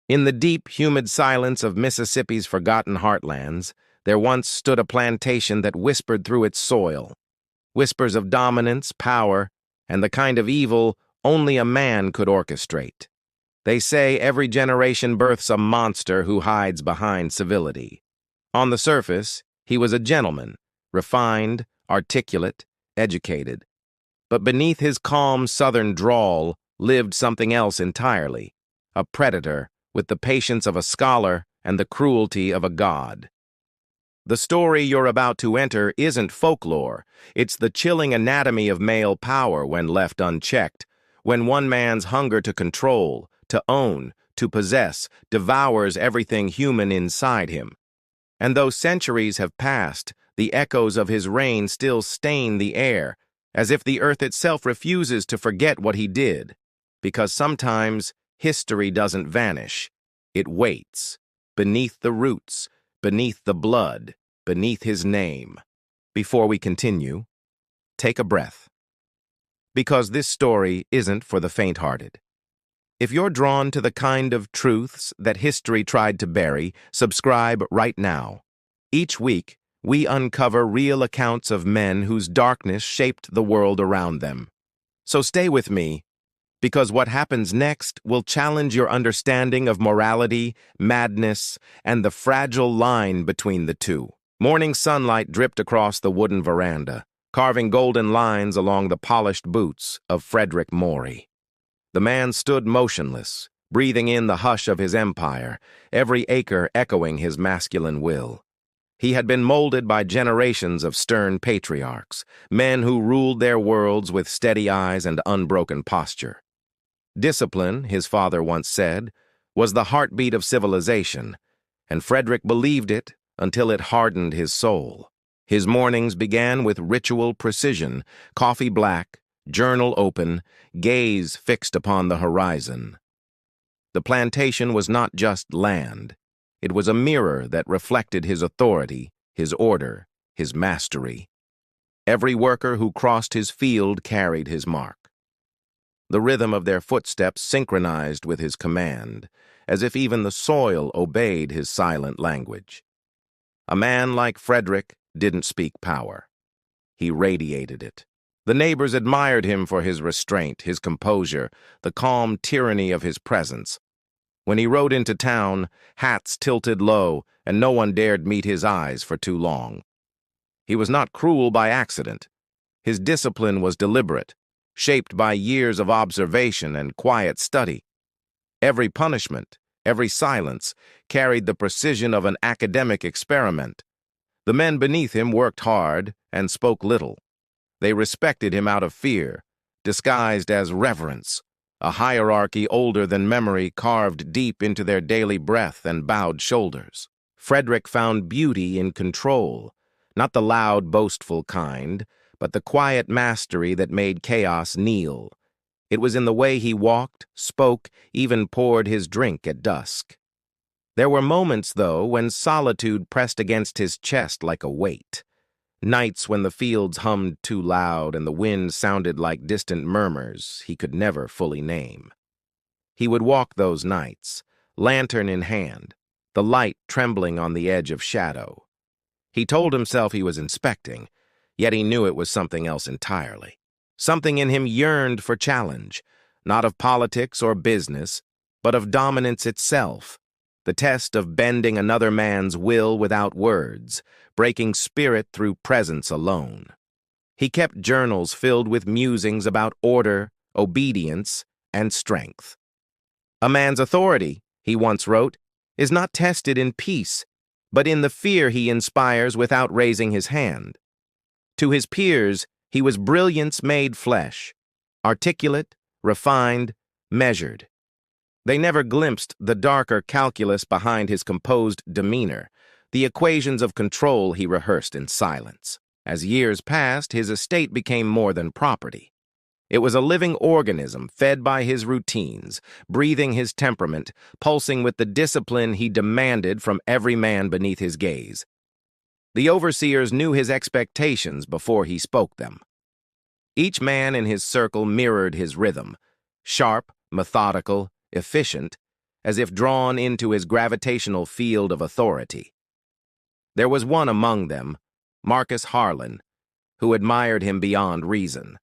In the deep, humid silence of Mississippi's forgotten heartlands, there once stood a plantation that whispered through its soil, whispers of dominance, power, and the kind of evil only a man could orchestrate. They say every generation births a monster who hides behind civility. On the surface, he was a gentleman, refined, articulate, educated. But beneath his calm southern drawl lived something else entirely, a predator with the patience of a scholar and the cruelty of a god. The story you're about to enter isn't folklore. It's the chilling anatomy of male power when left unchecked, when one man's hunger to control, to own, to possess, devours everything human inside him. And though centuries have passed, the echoes of his reign still stain the air, as if the earth itself refuses to forget what he did. Because sometimes history doesn't vanish. It waits, beneath the roots, beneath the blood, beneath his name. Before we continue, take a breath. Because this story isn't for the faint-hearted. If you're drawn to the kind of truths that history tried to bury, subscribe right now. Each week, we uncover real accounts of men whose darkness shaped the world around them. So stay with me, because what happens next will challenge your understanding of morality, madness, and the fragile line between the two. Morning sunlight dripped across the wooden veranda, carving golden lines along the polished boots of Frederick Morey. The man stood motionless, breathing in the hush of his empire, every acre echoing his masculine will. He had been molded by generations of stern patriarchs, men who ruled their worlds with steady eyes and unbroken posture. Discipline, his father once said, was the heartbeat of civilization, and Frederick believed it until it hardened his soul. His mornings began with ritual precision, coffee black, journal open, gaze fixed upon the horizon. The plantation was not just land. It was a mirror that reflected his authority, his order, his mastery. Every worker who crossed his field carried his mark. The rhythm of their footsteps synchronized with his command, as if even the soil obeyed his silent language. A man like Frederick didn't speak power. He radiated it. The neighbors admired him for his restraint, his composure, the calm tyranny of his presence. When he rode into town, hats tilted low, and no one dared meet his eyes for too long. He was not cruel by accident. His discipline was deliberate, shaped by years of observation and quiet study. Every punishment, every silence, carried the precision of an academic experiment. The men beneath him worked hard and spoke little. They respected him out of fear, disguised as reverence, a hierarchy older than memory carved deep into their daily breath and bowed shoulders. Frederick found beauty in control, not the loud, boastful kind, but the quiet mastery that made chaos kneel. It was in the way he walked, spoke, even poured his drink at dusk. There were moments, though, when solitude pressed against his chest like a weight. Nights when the fields hummed too loud and the wind sounded like distant murmurs he could never fully name. He would walk those nights, lantern in hand, the light trembling on the edge of shadow. He told himself he was inspecting, yet he knew it was something else entirely. Something in him yearned for challenge, not of politics or business, but of dominance itself, the test of bending another man's will without words, breaking spirit through presence alone. He kept journals filled with musings about order, obedience, and strength. A man's authority, he once wrote, is not tested in peace, but in the fear he inspires without raising his hand. To his peers, he was brilliance made flesh, articulate, refined, measured. They never glimpsed the darker calculus behind his composed demeanor, the equations of control he rehearsed in silence. As years passed, his estate became more than property. It was a living organism fed by his routines, breathing his temperament, pulsing with the discipline he demanded from every man beneath his gaze. The overseers knew his expectations before he spoke them. Each man in his circle mirrored his rhythm, sharp, methodical, efficient, as if drawn into his gravitational field of authority. There was one among them, Marcus Harlan, who admired him beyond reason.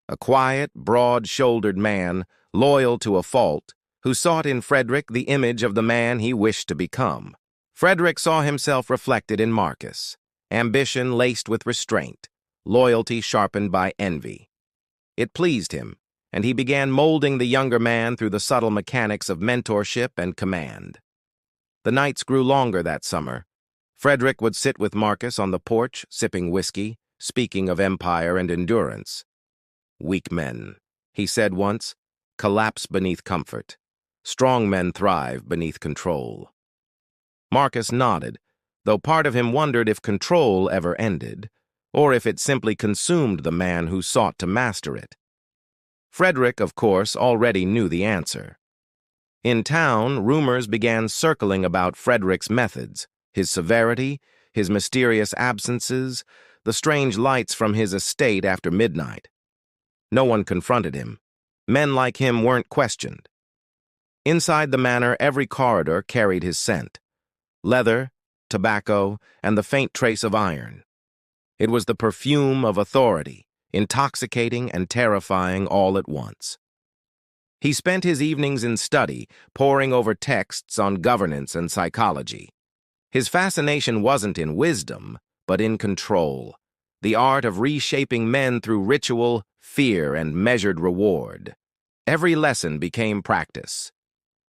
A quiet, broad-shouldered man, loyal to a fault, who sought in Frederick the image of the man he wished to become. Frederick saw himself reflected in Marcus, ambition laced with restraint, loyalty sharpened by envy. It pleased him, and he began molding the younger man through the subtle mechanics of mentorship and command. The nights grew longer that summer. Frederick would sit with Marcus on the porch, sipping whiskey, speaking of empire and endurance. "Weak men," he said once, "collapse beneath comfort. Strong men thrive beneath control." Marcus nodded, though part of him wondered if control ever ended, or if it simply consumed the man who sought to master it. Frederick, of course, already knew the answer. In town, rumors began circling about Frederick's methods, his severity, his mysterious absences, the strange lights from his estate after midnight. No one confronted him. Men like him weren't questioned. Inside the manor, every corridor carried his scent: leather, tobacco, and the faint trace of iron. It was the perfume of authority, intoxicating and terrifying all at once. He spent his evenings in study, poring over texts on governance and psychology. His fascination wasn't in wisdom, but in control, the art of reshaping men through ritual, fear, and measured reward. Every lesson became practice.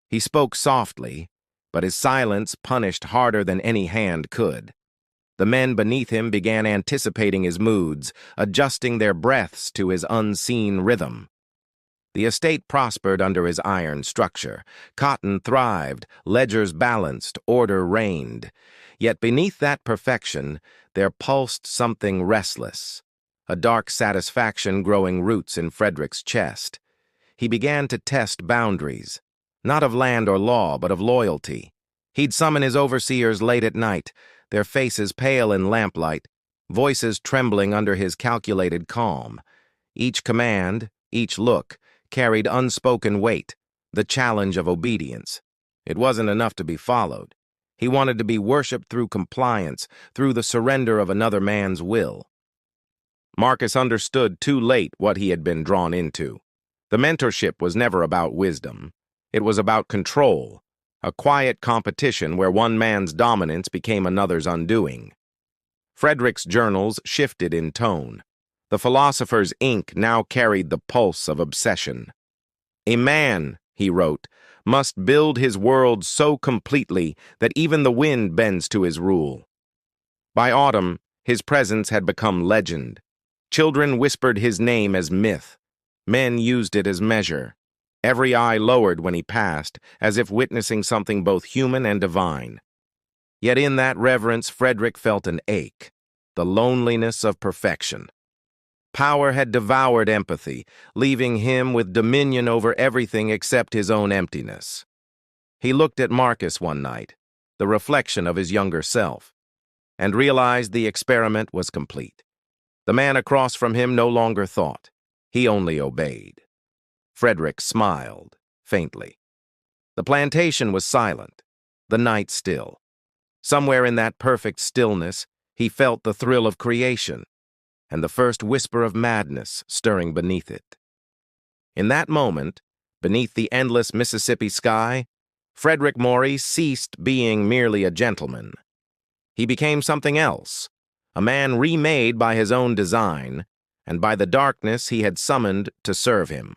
He spoke softly, but his silence punished harder than any hand could. The men beneath him began anticipating his moods, adjusting their breaths to his unseen rhythm. The estate prospered under his iron structure. Cotton thrived, ledgers balanced, order reigned. Yet beneath that perfection, there pulsed something restless, a dark satisfaction growing roots in Frederick's chest. He began to test boundaries, not of land or law, but of loyalty. He'd summon his overseers late at night, their faces pale in lamplight, voices trembling under his calculated calm. Each command, each look, carried unspoken weight, the challenge of obedience. It wasn't enough to be followed. He wanted to be worshipped through compliance, through the surrender of another man's will. Marcus understood too late what he had been drawn into. The mentorship was never about wisdom. It was about control, a quiet competition where one man's dominance became another's undoing. Frederick's journals shifted in tone. The philosopher's ink now carried the pulse of obsession. "A man," he wrote, "must build his world so completely that even the wind bends to his rule." By autumn, his presence had become legend. Children whispered his name as myth. Men used it as measure. Every eye lowered when he passed, as if witnessing something both human and divine. Yet in that reverence, Frederick felt an ache, the loneliness of perfection. Power had devoured empathy, leaving him with dominion over everything except his own emptiness. He looked at Marcus one night, the reflection of his younger self, and realized the experiment was complete. The man across from him no longer thought. He only obeyed. Frederick smiled, faintly. The plantation was silent, the night still. Somewhere in that perfect stillness, he felt the thrill of creation, and the first whisper of madness stirring beneath it. In that moment, beneath the endless Mississippi sky, Frederick Morey ceased being merely a gentleman. He became something else, a man remade by his own design, and by the darkness he had summoned to serve him.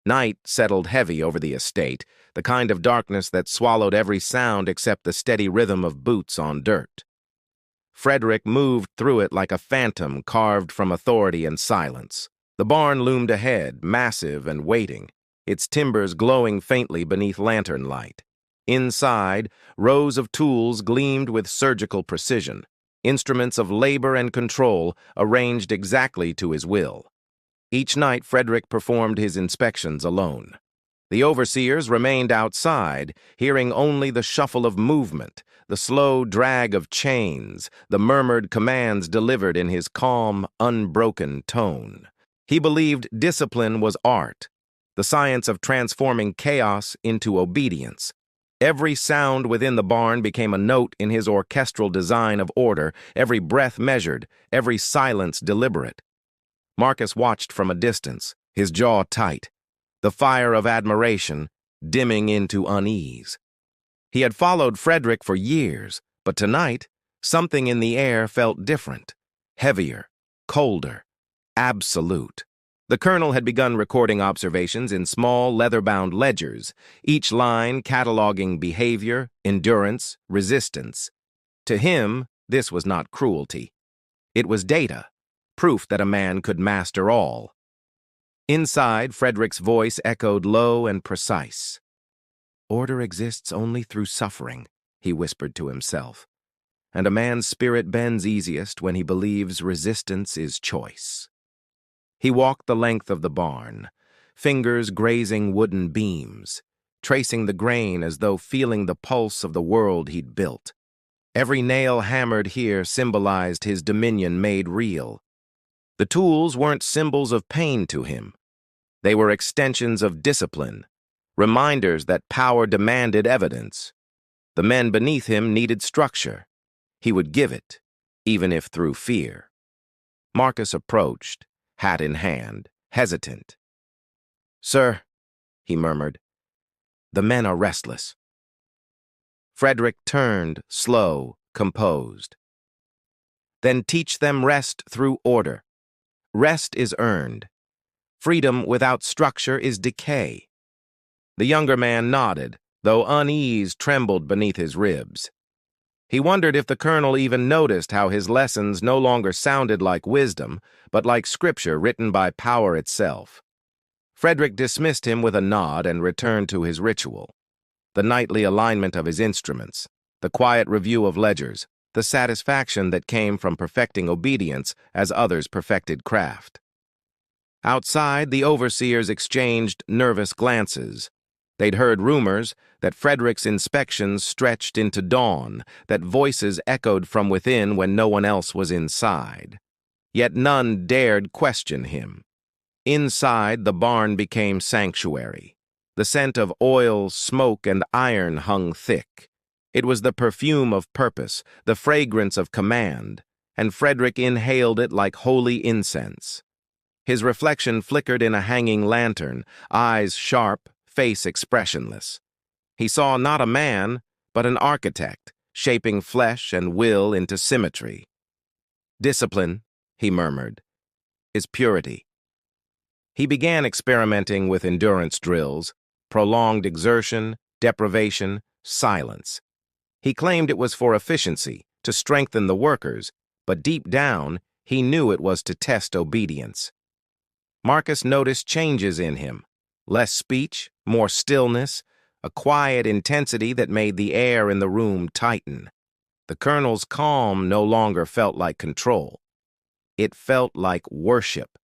Night settled heavy over the estate, the kind of darkness that swallowed every sound except the steady rhythm of boots on dirt. Frederick moved through it like a phantom carved from authority and silence. The barn loomed ahead, massive and waiting, its timbers glowing faintly beneath lantern light. Inside, rows of tools gleamed with surgical precision, instruments of labor and control arranged exactly to his will. Each night, Frederick performed his inspections alone. The overseers remained outside, hearing only the shuffle of movement, the slow drag of chains, the murmured commands delivered in his calm, unbroken tone. He believed discipline was art, the science of transforming chaos into obedience. Every sound within the barn became a note in his orchestral design of order, every breath measured, every silence deliberate. Marcus watched from a distance, his jaw tight, the fire of admiration dimming into unease. He had followed Frederick for years, but tonight, something in the air felt different, heavier, colder, absolute. The colonel had begun recording observations in small, leather-bound ledgers, each line cataloging behavior, endurance, resistance. To him, this was not cruelty. It was data, proof that a man could master all. Inside, Frederick's voice echoed low and precise. "Order exists only through suffering," he whispered to himself, "and a man's spirit bends easiest when he believes resistance is choice." He walked the length of the barn, fingers grazing wooden beams, tracing the grain as though feeling the pulse of the world he'd built. Every nail hammered here symbolized his dominion made real. The tools weren't symbols of pain to him. They were extensions of discipline, reminders that power demanded evidence. The men beneath him needed structure. He would give it, even if through fear. Marcus approached, hat in hand, hesitant. "Sir," he murmured, "the men are restless." Frederick turned, slow, composed. "Then teach them rest through order. Rest is earned. Freedom without structure is decay." The younger man nodded, though unease trembled beneath his ribs. He wondered if the colonel even noticed how his lessons no longer sounded like wisdom, but like scripture written by power itself. Frederick dismissed him with a nod and returned to his ritual. The nightly alignment of his instruments, the quiet review of ledgers, the satisfaction that came from perfecting obedience as others perfected craft. Outside, the overseers exchanged nervous glances. They'd heard rumors that Frederick's inspections stretched into dawn, that voices echoed from within when no one else was inside. Yet none dared question him. Inside, the barn became sanctuary. The scent of oil, smoke, and iron hung thick. It was the perfume of purpose, the fragrance of command, and Frederick inhaled it like holy incense. His reflection flickered in a hanging lantern, eyes sharp, face expressionless. He saw not a man, but an architect, shaping flesh and will into symmetry. "Discipline," he murmured, "is purity." He began experimenting with endurance drills, prolonged exertion, deprivation, silence. He claimed it was for efficiency, to strengthen the workers, but deep down, he knew it was to test obedience. Marcus noticed changes in him. Less speech, more stillness, a quiet intensity that made the air in the room tighten. The colonel's calm no longer felt like control. It felt like worship.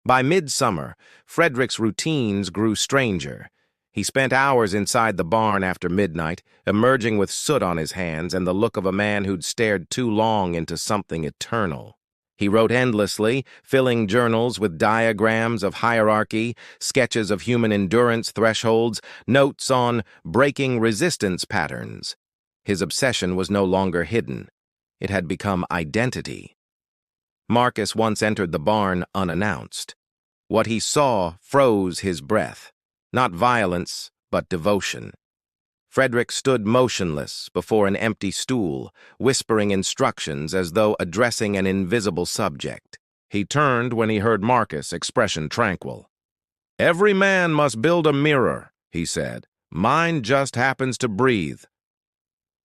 By midsummer, Frederick's routines grew stranger. He spent hours inside the barn after midnight, emerging with soot on his hands and the look of a man who'd stared too long into something eternal. He wrote endlessly, filling journals with diagrams of hierarchy, sketches of human endurance thresholds, notes on breaking resistance patterns. His obsession was no longer hidden. It had become identity. Marcus once entered the barn unannounced. What he saw froze his breath. Not violence, but devotion. Frederick stood motionless before an empty stool, whispering instructions as though addressing an invisible subject. He turned when he heard Marcus, expression tranquil. "Every man must build a mirror," he said. "Mine just happens to breathe."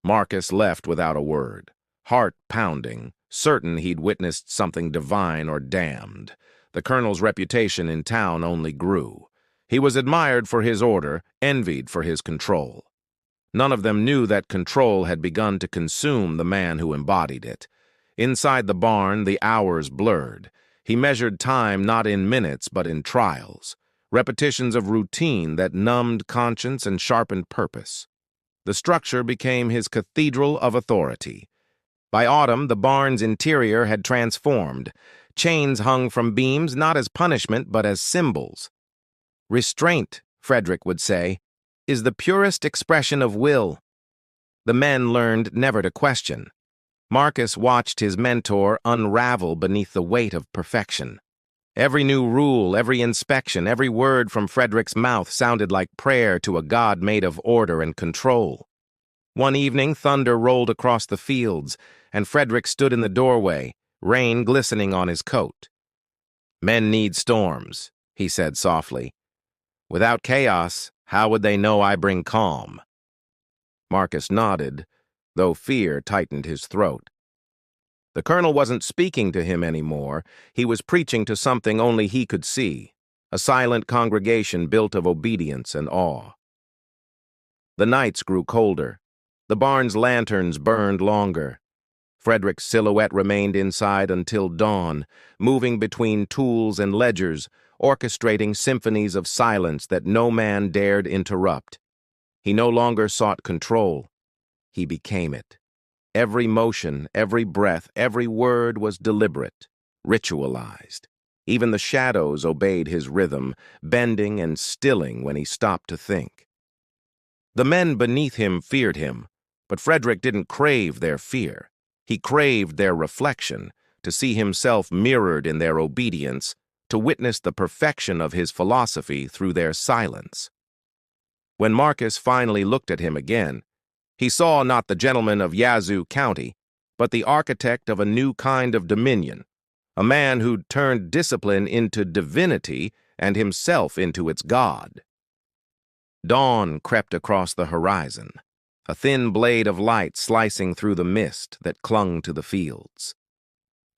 Marcus left without a word, heart pounding, certain he'd witnessed something divine or damned. The colonel's reputation in town only grew. He was admired for his order, envied for his control. None of them knew that control had begun to consume the man who embodied it. Inside the barn, the hours blurred. He measured time not in minutes but in trials, repetitions of routine that numbed conscience and sharpened purpose. The structure became his cathedral of authority. By autumn, the barn's interior had transformed. Chains hung from beams not as punishment but as symbols. Restraint, Frederick would say, is the purest expression of will. The men learned never to question. Marcus watched his mentor unravel beneath the weight of perfection. Every new rule, every inspection, every word from Frederick's mouth sounded like prayer to a god made of order and control. One evening, thunder rolled across the fields, and Frederick stood in the doorway, rain glistening on his coat. "Men need storms," he said softly. "Without chaos, how would they know I bring calm?" Marcus nodded, though fear tightened his throat. The colonel wasn't speaking to him anymore. He was preaching to something only he could see, a silent congregation built of obedience and awe. The nights grew colder. The barn's lanterns burned longer. Frederick's silhouette remained inside until dawn, moving between tools and ledgers, orchestrating symphonies of silence that no man dared interrupt. He no longer sought control. He became it. Every motion, every breath, every word was deliberate, ritualized. Even the shadows obeyed his rhythm, bending and stilling when he stopped to think. The men beneath him feared him, but Frederick didn't crave their fear. He craved their reflection, to see himself mirrored in their obedience, to witness the perfection of his philosophy through their silence. When Marcus finally looked at him again, he saw not the gentleman of Yazoo County, but the architect of a new kind of dominion, a man who'd turned discipline into divinity and himself into its god. Dawn crept across the horizon, a thin blade of light slicing through the mist that clung to the fields.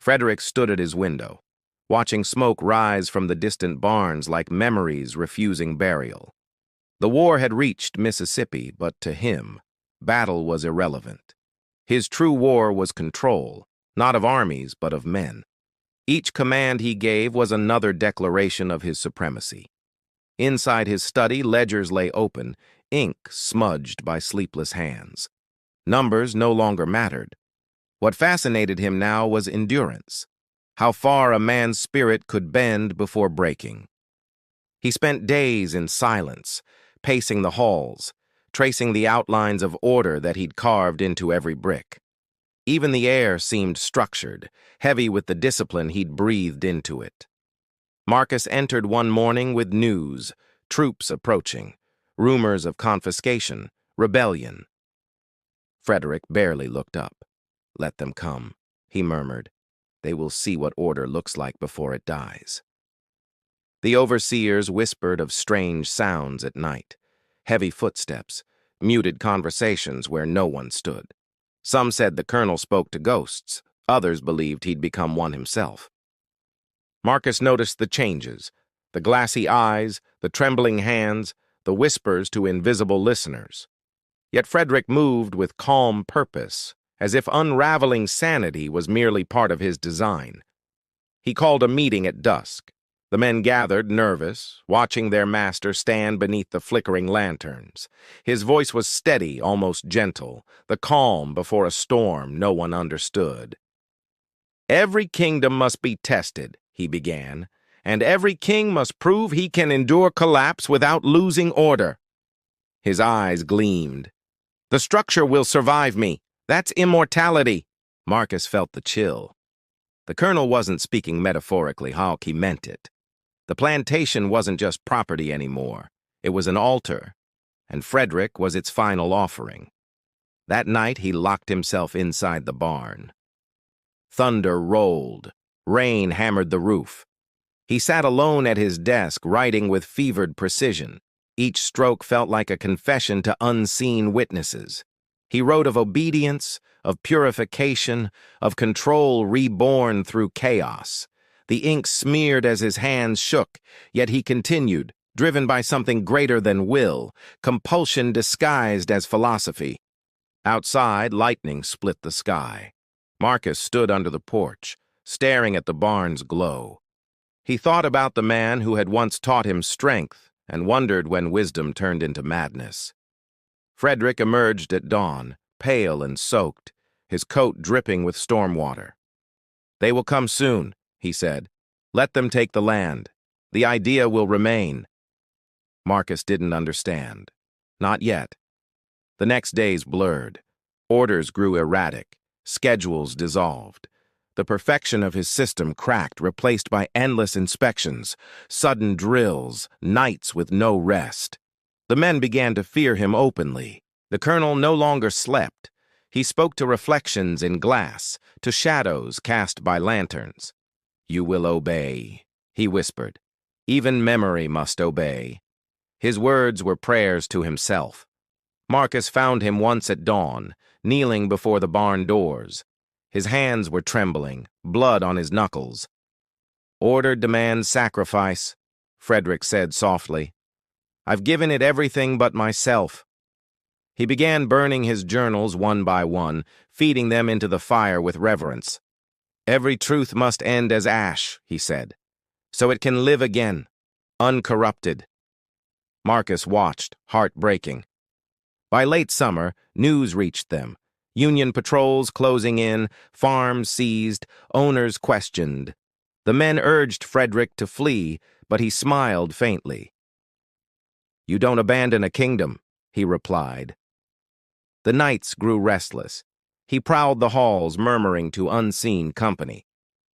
Frederick stood at his window, watching smoke rise from the distant barns like memories refusing burial. The war had reached Mississippi, but to him, battle was irrelevant. His true war was control, not of armies, but of men. Each command he gave was another declaration of his supremacy. Inside his study, ledgers lay open, ink smudged by sleepless hands. Numbers no longer mattered. What fascinated him now was endurance, how far a man's spirit could bend before breaking. He spent days in silence, pacing the halls, tracing the outlines of order that he'd carved into every brick. Even the air seemed structured, heavy with the discipline he'd breathed into it. Marcus entered one morning with news, troops approaching, rumors of confiscation, rebellion. Frederick barely looked up. "Let them come," he murmured. "They will see what order looks like before it dies." The overseers whispered of strange sounds at night, heavy footsteps, muted conversations where no one stood. Some said the colonel spoke to ghosts, others believed he'd become one himself. Marcus noticed the changes, the glassy eyes, the trembling hands, the whispers to invisible listeners. Yet Frederick moved with calm purpose, as if unraveling sanity was merely part of his design. He called a meeting at dusk. The men gathered, nervous, watching their master stand beneath the flickering lanterns. His voice was steady, almost gentle, the calm before a storm no one understood. "Every kingdom must be tested," he began, "and every king must prove he can endure collapse without losing order." His eyes gleamed. "The structure will survive me. That's immortality." Marcus felt the chill. The colonel wasn't speaking metaphorically, Hawk, he meant it. The plantation wasn't just property anymore. It was an altar, and Frederick was its final offering. That night, he locked himself inside the barn. Thunder rolled. Rain hammered the roof. He sat alone at his desk, writing with fevered precision. Each stroke felt like a confession to unseen witnesses. He wrote of obedience, of purification, of control reborn through chaos. The ink smeared as his hands shook, yet he continued, driven by something greater than will, compulsion disguised as philosophy. Outside, lightning split the sky. Marcus stood under the porch, staring at the barn's glow. He thought about the man who had once taught him strength and wondered when wisdom turned into madness. Frederick emerged at dawn, pale and soaked, his coat dripping with storm water. "They will come soon," he said. "Let them take the land. The idea will remain." Marcus didn't understand. Not yet. The next days blurred. Orders grew erratic. Schedules dissolved. The perfection of his system cracked, replaced by endless inspections, sudden drills, nights with no rest. The men began to fear him openly. The colonel no longer slept. He spoke to reflections in glass, to shadows cast by lanterns. "You will obey," he whispered. "Even memory must obey." His words were prayers to himself. Marcus found him once at dawn, kneeling before the barn doors. His hands were trembling, blood on his knuckles. "Order demands sacrifice," Frederick said softly. "I've given it everything but myself." He began burning his journals one by one, feeding them into the fire with reverence. "Every truth must end as ash," he said, "so it can live again, uncorrupted." Marcus watched, heart breaking. By late summer, news reached them. Union patrols closing in, farms seized, owners questioned. The men urged Frederick to flee, but he smiled faintly. "You don't abandon a kingdom," he replied. The nights grew restless. He prowled the halls, murmuring to unseen company.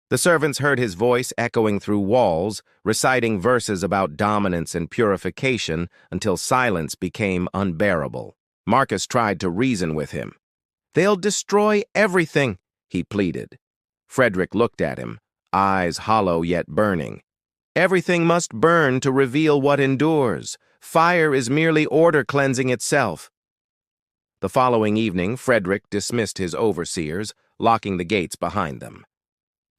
The servants heard his voice echoing through walls, reciting verses about dominance and purification until silence became unbearable. Marcus tried to reason with him. "They'll destroy everything," he pleaded. Frederick looked at him, eyes hollow yet burning. "Everything must burn to reveal what endures. Fire is merely order cleansing itself." The following evening, Frederick dismissed his overseers, locking the gates behind them.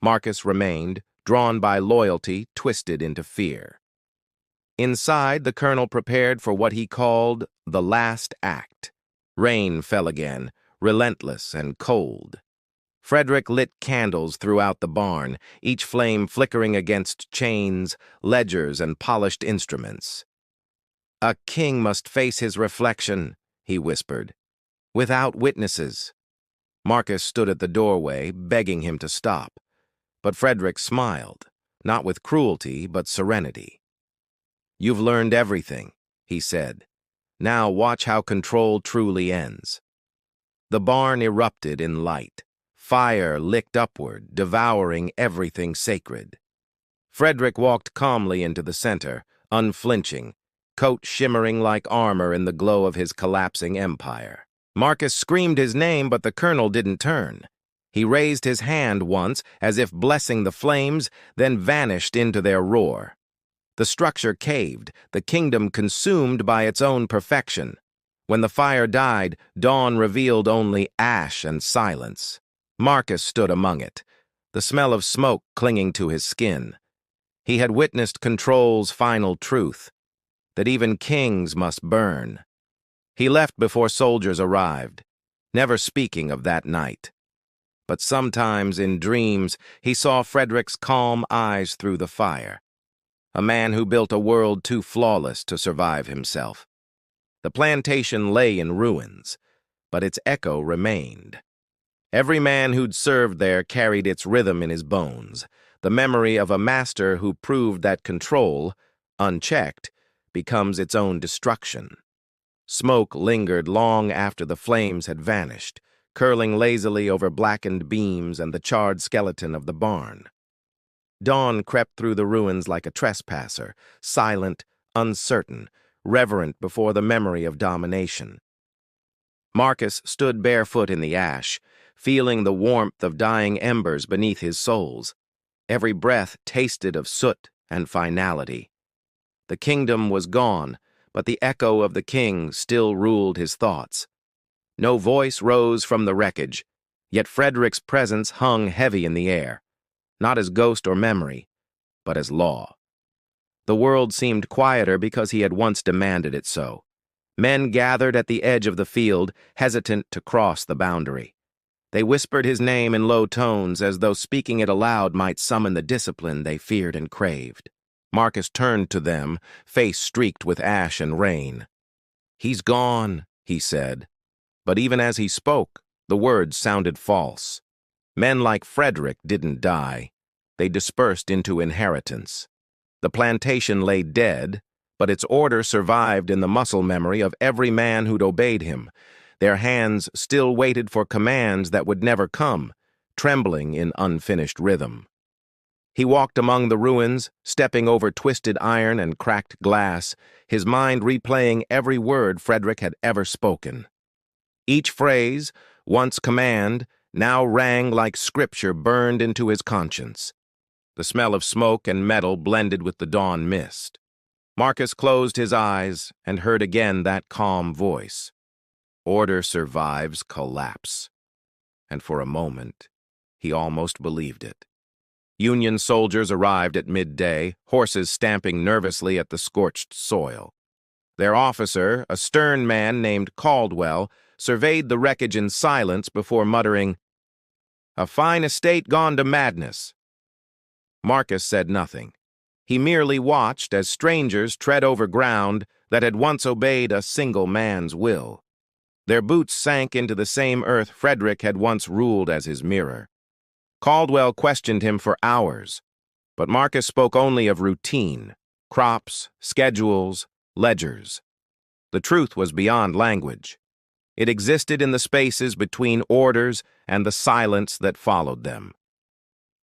Marcus remained, drawn by loyalty, twisted into fear. Inside, the colonel prepared for what he called the last act. Rain fell again, relentless and cold. Frederick lit candles throughout the barn, each flame flickering against chains, ledgers, and polished instruments. "A king must face his reflection," he whispered, "without witnesses." Marcus stood at the doorway, begging him to stop. But Frederick smiled, not with cruelty, but serenity. "You've learned everything," he said. "Now watch how control truly ends." The barn erupted in light. Fire licked upward, devouring everything sacred. Frederick walked calmly into the center, unflinching, coat shimmering like armor in the glow of his collapsing empire. Marcus screamed his name, but the colonel didn't turn. He raised his hand once, as if blessing the flames, then vanished into their roar. The structure caved, the kingdom consumed by its own perfection. When the fire died, dawn revealed only ash and silence. Marcus stood among it, the smell of smoke clinging to his skin. He had witnessed control's final truth, that even kings must burn. He left before soldiers arrived, never speaking of that night. But sometimes in dreams he saw Frederick's calm eyes through the fire. A man who built a world too flawless to survive himself. The plantation lay in ruins, but its echo remained. Every man who'd served there carried its rhythm in his bones, the memory of a master who proved that control, unchecked, becomes its own destruction. Smoke lingered long after the flames had vanished, curling lazily over blackened beams and the charred skeleton of the barn. Dawn crept through the ruins like a trespasser, silent, uncertain, reverent before the memory of domination. Marcus stood barefoot in the ash, feeling the warmth of dying embers beneath his soles. Every breath tasted of soot and finality. The kingdom was gone, but the echo of the king still ruled his thoughts. No voice rose from the wreckage, yet Frederick's presence hung heavy in the air, not as ghost or memory, but as law. The world seemed quieter because he had once demanded it so. Men gathered at the edge of the field, hesitant to cross the boundary. They whispered his name in low tones, as though speaking it aloud might summon the discipline they feared and craved. Marcus turned to them, face streaked with ash and rain. "He's gone," he said. But even as he spoke, the words sounded false. Men like Frederick didn't die. They dispersed into inheritance. The plantation lay dead, but its order survived in the muscle memory of every man who'd obeyed him. Their hands still waited for commands that would never come, trembling in unfinished rhythm. He walked among the ruins, stepping over twisted iron and cracked glass, his mind replaying every word Frederick had ever spoken. Each phrase, once command, now rang like scripture burned into his conscience. The smell of smoke and metal blended with the dawn mist. Marcus closed his eyes and heard again that calm voice. Order survives collapse. And for a moment, he almost believed it. Union soldiers arrived at midday, horses stamping nervously at the scorched soil. Their officer, a stern man named Caldwell, surveyed the wreckage in silence before muttering, "A fine estate gone to madness." Marcus said nothing. He merely watched as strangers tread over ground that had once obeyed a single man's will. Their boots sank into the same earth Frederick had once ruled as his mirror. Caldwell questioned him for hours, but Marcus spoke only of routine, crops, schedules, ledgers. The truth was beyond language. It existed in the spaces between orders and the silence that followed them.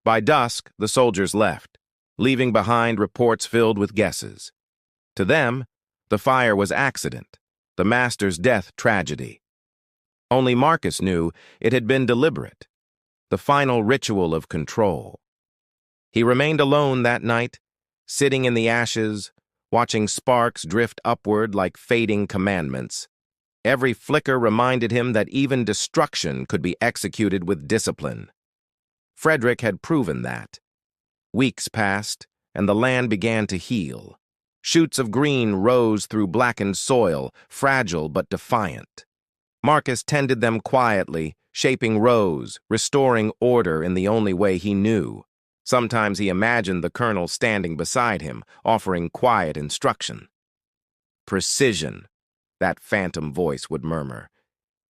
By dusk, the soldiers left, leaving behind reports filled with guesses. To them, the fire was accident, the master's death tragedy. Only Marcus knew it had been deliberate, the final ritual of control. He remained alone that night, sitting in the ashes, watching sparks drift upward like fading commandments. Every flicker reminded him that even destruction could be executed with discipline. Frederick had proven that. Weeks passed, and the land began to heal. Shoots of green rose through blackened soil, fragile but defiant. Marcus tended them quietly, shaping rows, restoring order in the only way he knew. Sometimes he imagined the colonel standing beside him, offering quiet instruction. "Precision," that phantom voice would murmur.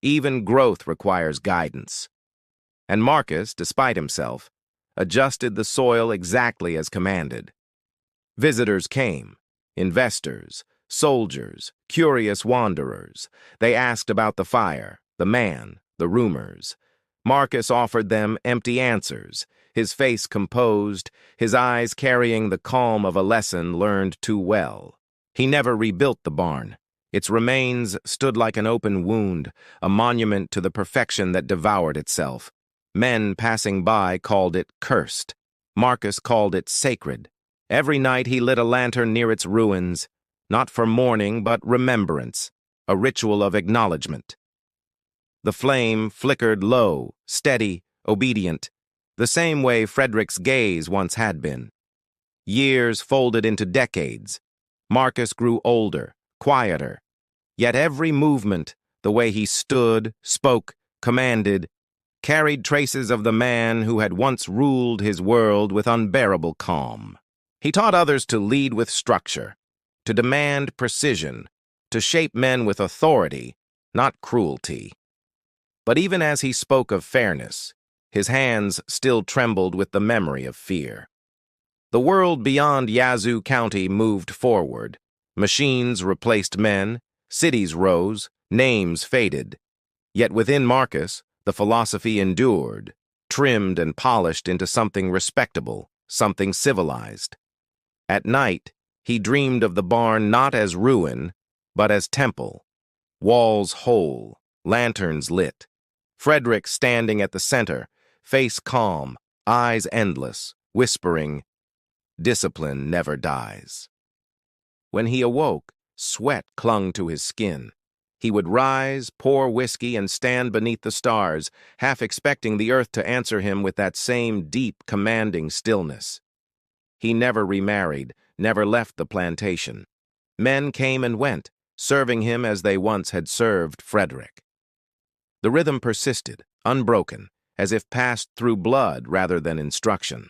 "Even growth requires guidance." And Marcus, despite himself, adjusted the soil exactly as commanded. Visitors came, investors, soldiers, curious wanderers. They asked about the fire, the man, the rumors. Marcus offered them empty answers, his face composed, his eyes carrying the calm of a lesson learned too well. He never rebuilt the barn. Its remains stood like an open wound, a monument to the perfection that devoured itself. Men passing by called it cursed. Marcus called it sacred. Every night he lit a lantern near its ruins, not for mourning but remembrance, a ritual of acknowledgement. The flame flickered low, steady, obedient, the same way Frederick's gaze once had been. Years folded into decades. Marcus grew older, quieter. Yet every movement, the way he stood, spoke, commanded, carried traces of the man who had once ruled his world with unbearable calm. He taught others to lead with structure, to demand precision, to shape men with authority, not cruelty. But even as he spoke of fairness, his hands still trembled with the memory of fear. The world beyond Yazoo County moved forward. Machines replaced men, cities rose, names faded. Yet within Marcus, the philosophy endured, trimmed and polished into something respectable, something civilized. At night, he dreamed of the barn not as ruin, but as temple. Walls whole, lanterns lit. Frederick standing at the center, face calm, eyes endless, whispering, "Discipline never dies." When he awoke, sweat clung to his skin. He would rise, pour whiskey, and stand beneath the stars, half expecting the earth to answer him with that same deep, commanding stillness. He never remarried, never left the plantation. Men came and went, serving him as they once had served Frederick. The rhythm persisted, unbroken, as if passed through blood rather than instruction.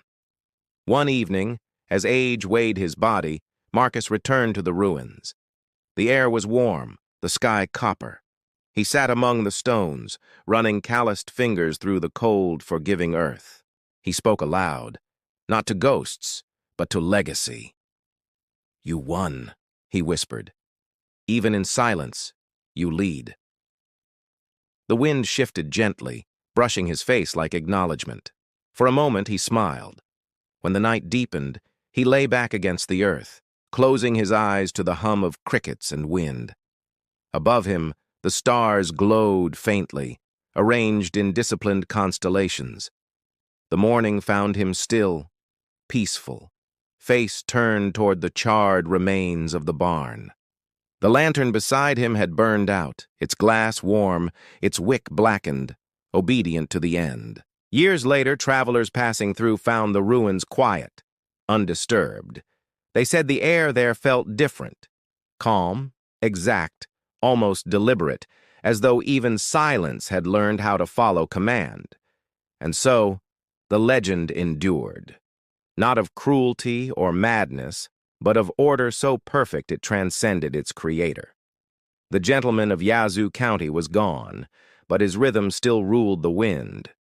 One evening, as age weighed his body, Marcus returned to the ruins. The air was warm, the sky copper. He sat among the stones, running calloused fingers through the cold, forgiving earth. He spoke aloud, not to ghosts, but to legacy. "You won," he whispered. Even in silence, you lead. The wind shifted gently, brushing his face like acknowledgement. For a moment he smiled. When the night deepened, he lay back against the earth, closing his eyes to the hum of crickets and wind. Above him, the stars glowed faintly, arranged in disciplined constellations. The morning found him still, peaceful, face turned toward the charred remains of the barn. The lantern beside him had burned out, its glass warm, its wick blackened, obedient to the end. Years later, travelers passing through found the ruins quiet, undisturbed. They said the air there felt different, calm, exact, almost deliberate, as though even silence had learned how to follow command. And so, the legend endured, not of cruelty or madness, but of order so perfect it transcended its creator. The gentleman of Yazoo County was gone, but his rhythm still ruled the wind.